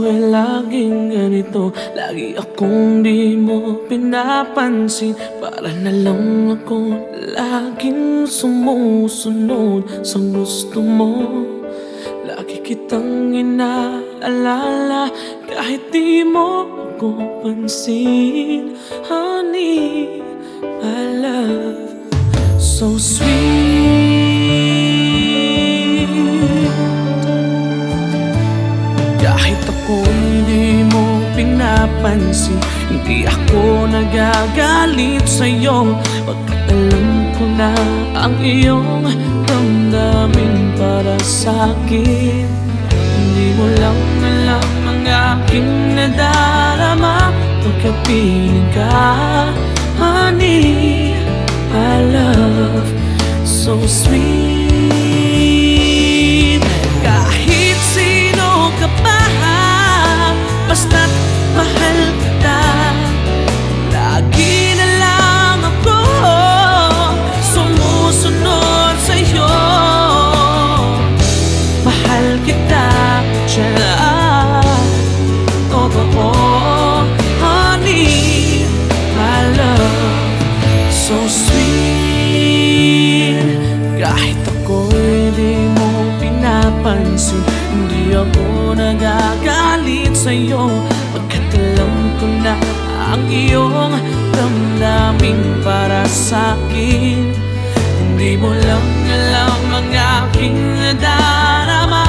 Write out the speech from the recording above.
ay laging ganito. Lagi akong di mo pinapansin. Para na lang ako laging sumusunod sa gusto mo. Lagi kitang inaalala kahit di mo ako pansin. Honey, my love, so sweet. Kahit ako hindi mo pinapansin, hindi ako nagagalit sa'yo. Pagkat alam ko na ang iyong damdamin para sa'kin. Hindi mo lang alam ang aking nadarama pagkapiling ka. Honey, my love, so sweet. Kahit sino ka pa, basta't mahal kita. Lagi na lang ako sumusunod sa'yo. Mahal kita, tiyan, totoo. Honey, my love, so sweet. Kahit ako'y di mo pinapansin, hindi ako nagagalit sa'yo. Pagkat alam ko na ang iyong damdamin para sa'kin. Hindi mo lang alam ang aking nadarama